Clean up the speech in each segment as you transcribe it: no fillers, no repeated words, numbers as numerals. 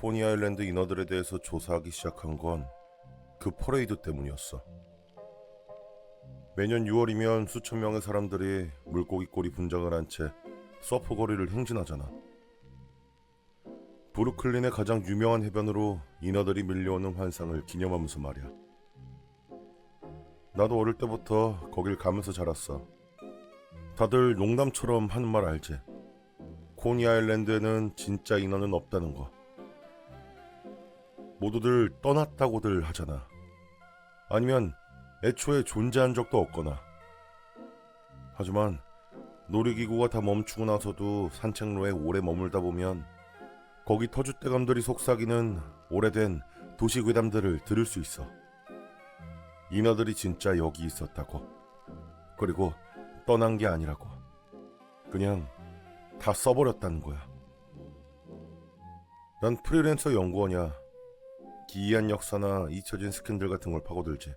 코니 아일랜드 인어들에 대해서 조사하기 시작한 건 그 퍼레이드 때문이었어. 매년 6월이면 수천 명의 사람들이 물고기 꼬리 분장을 한 채 서프 거리를 행진하잖아. 브루클린의 가장 유명한 해변으로 인어들이 밀려오는 환상을 기념하면서 말이야. 나도 어릴 때부터 거길 가면서 자랐어. 다들 농담처럼 하는 말 알지? 코니 아일랜드에는 진짜 인어는 없다는 거. 모두들 떠났다고들 하잖아. 아니면 애초에 존재한 적도 없거나. 하지만 놀이기구가 다 멈추고 나서도 산책로에 오래 머물다 보면 거기 터줏대감들이 속삭이는 오래된 도시괴담들을 들을 수 있어. 인어들이 진짜 여기 있었다고. 그리고 떠난 게 아니라고. 그냥 다 써버렸다는 거야. 난 프리랜서 연구원이야. 기이한 역사나 잊혀진 스캔들 같은 걸 파고들지.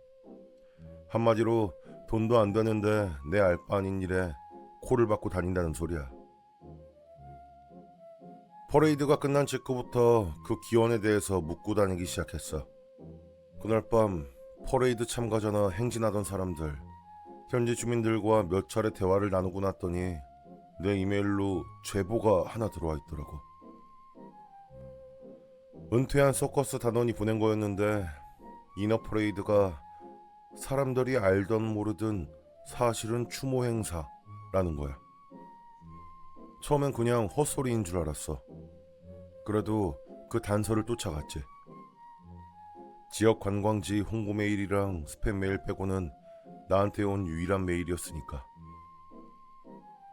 한마디로 돈도 안 되는데 내 알바 아닌 일에 코를 박고 다닌다는 소리야. 퍼레이드가 끝난 직후부터 그 기원에 대해서 묻고 다니기 시작했어. 그날 밤 퍼레이드 참가자나 행진하던 사람들, 현지 주민들과 몇 차례 대화를 나누고 났더니 내 이메일로 제보가 하나 들어와 있더라고. 은퇴한 서커스 단원이 보낸 거였는데 이너 퍼레이드가 사람들이 알던 모르든 사실은 추모 행사라는 거야. 처음엔 그냥 헛소리인 줄 알았어. 그래도 그 단서를 쫓아갔지. 지역 관광지 홍보 메일이랑 스팸 메일 빼고는 나한테 온 유일한 메일이었으니까.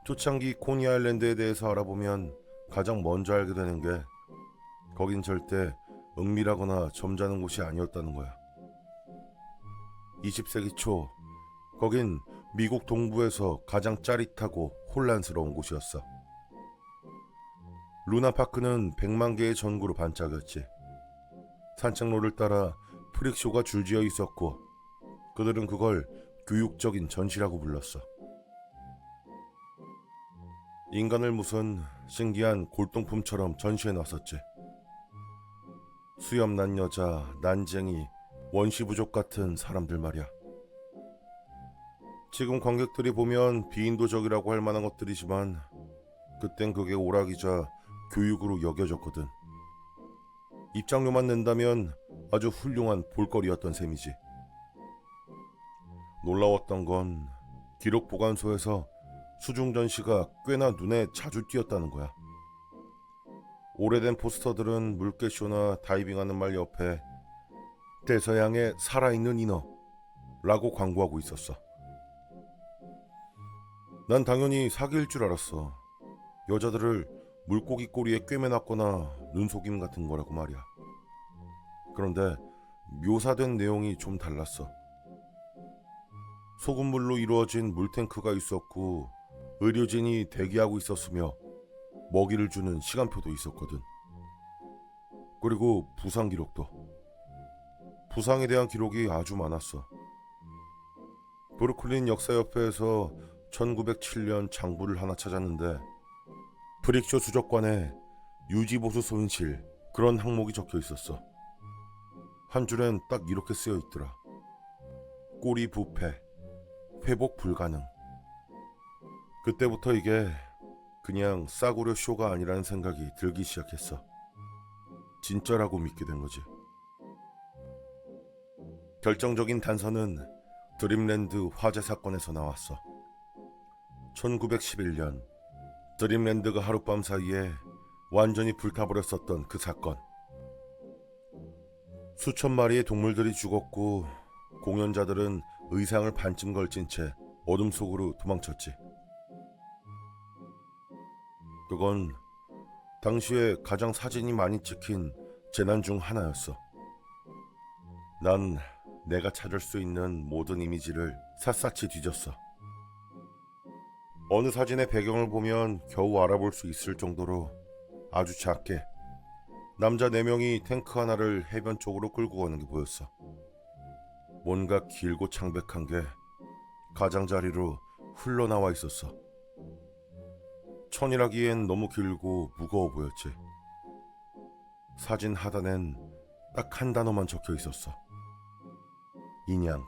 초창기 코니 아일랜드에 대해서 알아보면 가장 먼저 알게 되는 게 거긴 절대 은밀하거나 점잖은 곳이 아니었다는 거야. 20세기 초 거긴 미국 동부에서 가장 짜릿하고 혼란스러운 곳이었어. 루나파크는 100만 개의 전구로 반짝였지. 산책로를 따라 프릭쇼가 줄지어 있었고 그들은 그걸 교육적인 전시라고 불렀어. 인간을 무슨 신기한 골동품처럼 전시해 놨었지. 수염난 여자, 난쟁이, 원시부족 같은 사람들 말이야. 지금 관객들이 보면 비인도적이라고 할 만한 것들이지만 그땐 그게 오락이자 교육으로 여겨졌거든. 입장료만 낸다면 아주 훌륭한 볼거리였던 셈이지. 놀라웠던 건 기록 보관소에서 수중 전시가 꽤나 눈에 자주 띄었다는 거야. 오래된 포스터들은 물개쇼나 다이빙하는 말 옆에 대서양의 살아있는 인어라고 광고하고 있었어. 난 당연히 사기일 줄 알았어. 여자들을 물고기 꼬리에 꿰매놨거나 눈속임 같은 거라고 말이야. 그런데 묘사된 내용이 좀 달랐어. 소금물로 이루어진 물탱크가 있었고 의료진이 대기하고 있었으며 먹이를 주는 시간표도 있었거든. 그리고 부상 기록도. 부상에 대한 기록이 아주 많았어. 브루클린 역사협회에서 1907년 장부를 하나 찾았는데 프릭쇼 수족관에 유지보수 손실 그런 항목이 적혀 있었어. 한 줄엔 딱 이렇게 쓰여 있더라. 꼬리 부패, 회복 불가능. 그때부터 이게 그냥 싸구려 쇼가 아니라는 생각이 들기 시작했어. 진짜라고 믿게 된 거지. 결정적인 단서는 드림랜드 화재 사건에서 나왔어. 1911년 드림랜드가 하룻밤 사이에 완전히 불타버렸었던 그 사건. 수천 마리의 동물들이 죽었고 공연자들은 의상을 반쯤 걸친 채 어둠 속으로 도망쳤지. 그건 당시에 가장 사진이 많이 찍힌 재난 중 하나였어. 난 내가 찾을 수 있는 모든 이미지를 샅샅이 뒤졌어. 어느 사진의 배경을 보면 겨우 알아볼 수 있을 정도로 아주 작게 남자 4명이 탱크 하나를 해변 쪽으로 끌고 가는 게 보였어. 뭔가 길고 창백한 게 가장자리로 흘러나와 있었어. 천이라기엔 너무 길고 무거워 보였지. 사진 하단엔 딱 한 단어만 적혀 있었어. 인양.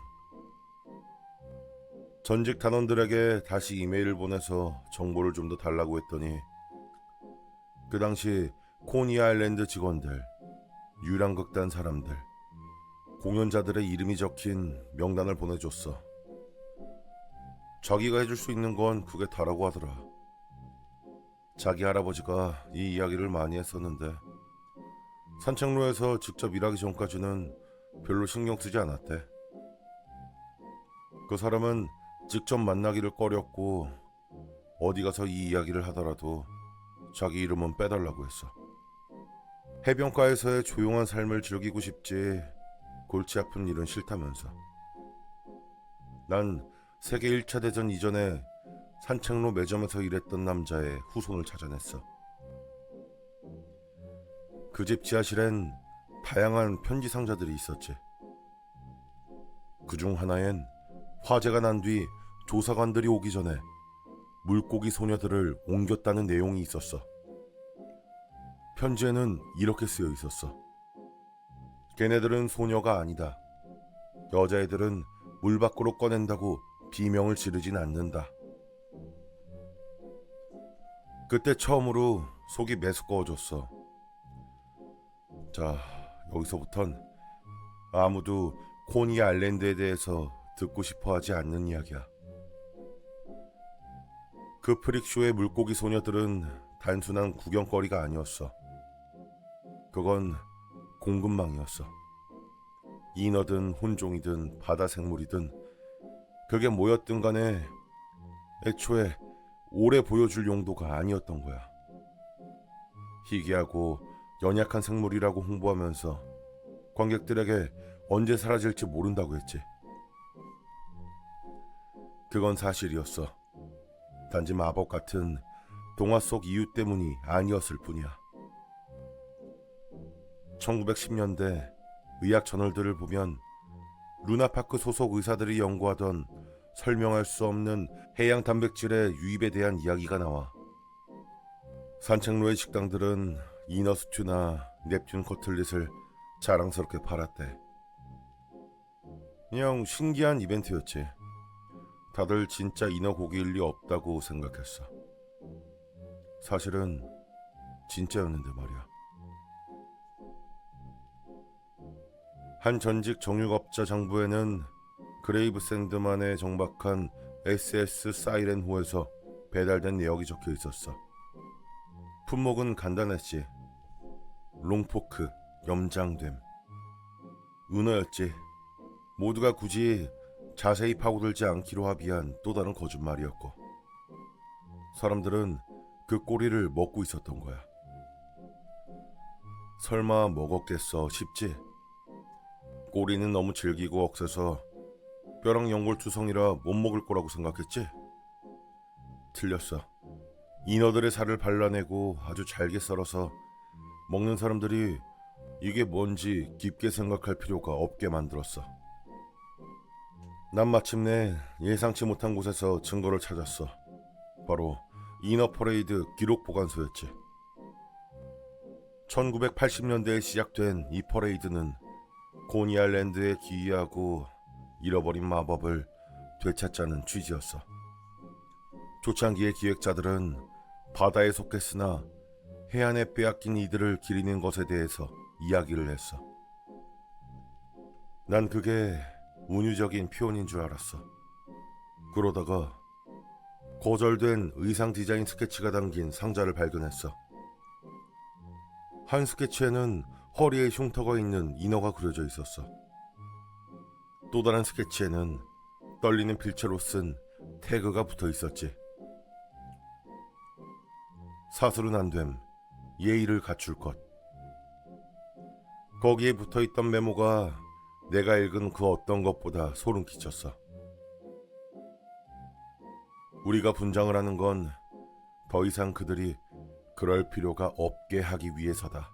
전직 단원들에게 다시 이메일을 보내서 정보를 좀 더 달라고 했더니 그 당시 코니 아일랜드 직원들, 유랑극단 사람들, 공연자들의 이름이 적힌 명단을 보내줬어. 자기가 해줄 수 있는 건 그게 다라고 하더라. 자기 할아버지가 이 이야기를 많이 했었는데 산책로에서 직접 일하기 전까지는 별로 신경 쓰지 않았대. 그 사람은 직접 만나기를 꺼렸고 어디 가서 이 이야기를 하더라도 자기 이름은 빼달라고 했어. 해변가에서의 조용한 삶을 즐기고 싶지 골치 아픈 일은 싫다면서. 난 세계 1차 대전 이전에 산책로 매점에서 일했던 남자의 후손을 찾아냈어. 그 집 지하실엔 다양한 편지 상자들이 있었지. 그중 하나엔 화재가 난 뒤 조사관들이 오기 전에 물고기 소녀들을 옮겼다는 내용이 있었어. 편지에는 이렇게 쓰여 있었어. 걔네들은 소녀가 아니다. 여자애들은 물 밖으로 꺼낸다고 비명을 지르진 않는다. 그때 처음으로 속이 메스꺼워졌어. 자, 여기서부턴 아무도 코니 아일랜드에 대해서 듣고 싶어 하지 않는 이야기야. 그 프릭쇼의 물고기 소녀들은 단순한 구경거리가 아니었어. 그건 공급망이었어. 인어든 혼종이든 바다 생물이든 그게 뭐였든 간에 애초에 오래 보여줄 용도가 아니었던 거야. 희귀하고 연약한 생물이라고 홍보하면서 관객들에게 언제 사라질지 모른다고 했지. 그건 사실이었어. 단지 마법 같은 동화 속 이유 때문이 아니었을 뿐이야. 1910년대 의학 저널들을 보면 루나파크 소속 의사들이 연구하던 설명할 수 없는 해양 단백질의 유입에 대한 이야기가 나와. 산책로의 식당들은 이너스튜나 넵튠 커틀릿을 자랑스럽게 팔았대. 그냥 신기한 이벤트였지. 다들 진짜 인어 고기일 리 없다고 생각했어. 사실은 진짜였는데 말이야. 한 전직 정육업자 장부에는 그레이브샌드만에 정박한 SS 사이렌호에서 배달된 내역이 적혀 있었어. 품목은 간단했지. 롱포크, 염장됨, 은어였지. 모두가 굳이 자세히 파고들지 않기로 합의한 또 다른 거짓말이었고 사람들은 그 꼬리를 먹고 있었던 거야. 설마 먹었겠어 싶지? 꼬리는 너무 질기고 억세서 뼈랑 연골투성이라 못 먹을 거라고 생각했지? 틀렸어. 인어들의 살을 발라내고 아주 잘게 썰어서 먹는 사람들이 이게 뭔지 깊게 생각할 필요가 없게 만들었어. 난 마침내 예상치 못한 곳에서 증거를 찾았어. 바로 인어 퍼레이드 기록 보관소였지. 1980년대에 시작된 이 퍼레이드는 코니 아일랜드에 기이하고 잃어버린 마법을 되찾자는 취지였어. 초창기의 기획자들은 바다에 속했으나 해안에 빼앗긴 이들을 기리는 것에 대해서 이야기를 했어. 난 그게 운유적인 표현인 줄 알았어. 그러다가 거절된 의상 디자인 스케치가 담긴 상자를 발견했어. 한 스케치에는 허리에 흉터가 있는 인어가 그려져 있었어. 또 다른 스케치에는 떨리는 필체로 쓴 태그가 붙어 있었지. 사슬은 안 됨, 예의를 갖출 것. 거기에 붙어있던 메모가 내가 읽은 그 어떤 것보다 소름 끼쳤어. 우리가 분장을 하는 건 더 이상 그들이 그럴 필요가 없게 하기 위해서다.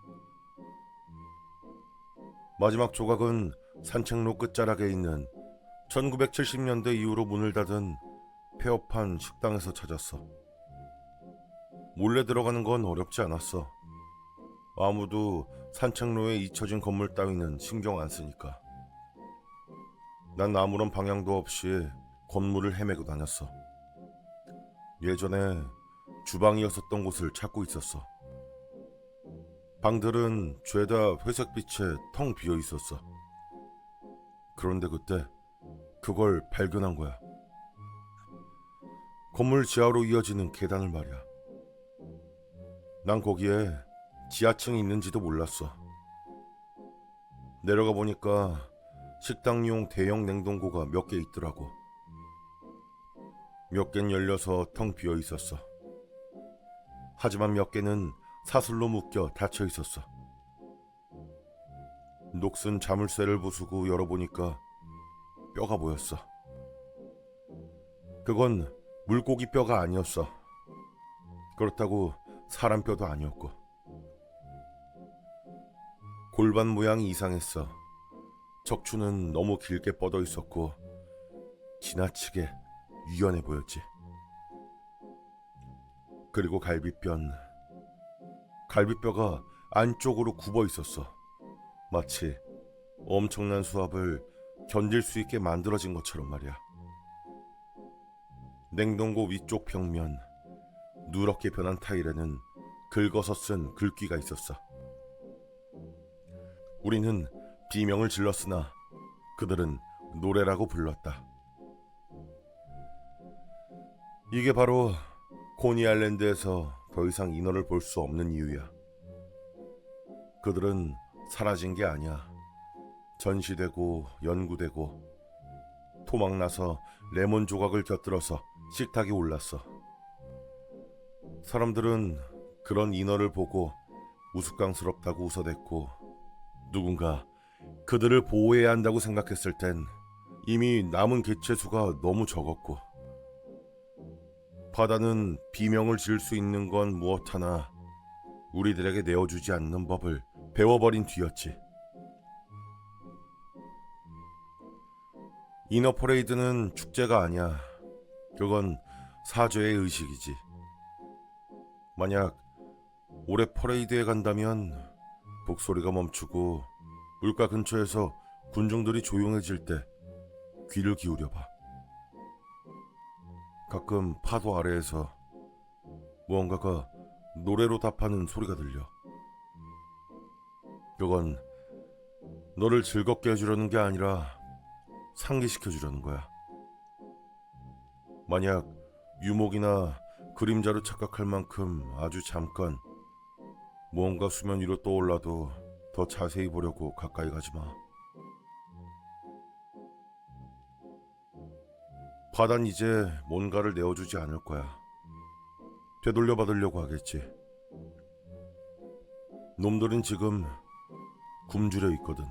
마지막 조각은 산책로 끝자락에 있는 1970년대 이후로 문을 닫은 폐업한 식당에서 찾았어. 몰래 들어가는 건 어렵지 않았어. 아무도 산책로에 잊혀진 건물 따위는 신경 안 쓰니까. 난 아무런 방향도 없이 건물을 헤매고 다녔어. 예전에 주방이었었던 곳을 찾고 있었어. 방들은 죄다 회색빛에 텅 비어 있었어. 그런데 그때 그걸 발견한 거야. 건물 지하로 이어지는 계단을 말이야. 난 거기에 지하층이 있는지도 몰랐어. 내려가 보니까 식당용 대형 냉동고가 몇 개 있더라고. 몇 개는 열려서 텅 비어 있었어. 하지만 몇 개는 사슬로 묶여 닫혀 있었어. 녹슨 자물쇠를 부수고 열어보니까 뼈가 보였어. 그건 물고기 뼈가 아니었어. 그렇다고 사람 뼈도 아니었고. 골반 모양이 이상했어. 척추는 너무 길게 뻗어 있었고 지나치게 유연해 보였지. 그리고 갈비뼈가 안쪽으로 굽어 있었어. 마치 엄청난 수압을 견딜 수 있게 만들어진 것처럼 말이야. 냉동고 위쪽 벽면, 누렇게 변한 타일에는 긁어서 쓴 글귀가 있었어. 우리는 비명을 질렀으나 그들은 노래라고 불렀다. 이게 바로 코니 아일랜드에서 더 이상 인어를 볼 수 없는 이유야. 그들은 사라진 게 아니야. 전시되고 연구되고 토막나서 레몬 조각을 곁들여서 식탁에 올랐어. 사람들은 그런 인어를 보고 우스꽝스럽다고 웃어댔고 누군가 그들을 보호해야 한다고 생각했을 땐 이미 남은 개체수가 너무 적었고 바다는 비명을 지을 수 있는 건 무엇 하나 우리들에게 내어주지 않는 법을 배워버린 뒤였지. 이너 퍼레이드는 축제가 아니야. 그건 사죄의 의식이지. 만약 올해 퍼레이드에 간다면 북소리가 멈추고 물가 근처에서 군중들이 조용해질 때 귀를 기울여봐. 가끔 파도 아래에서 무언가가 노래로 답하는 소리가 들려. 그건 너를 즐겁게 해주려는 게 아니라 상기시켜주려는 거야. 만약 유목이나 그림자로 착각할 만큼 아주 잠깐 무언가 수면 위로 떠올라도 더 자세히 보려고 가까이 가지 마. 바다는 이제 뭔가를 내어주지 않을 거야. 되돌려 받으려고 하겠지. 놈들은 지금 굶주려 있거든.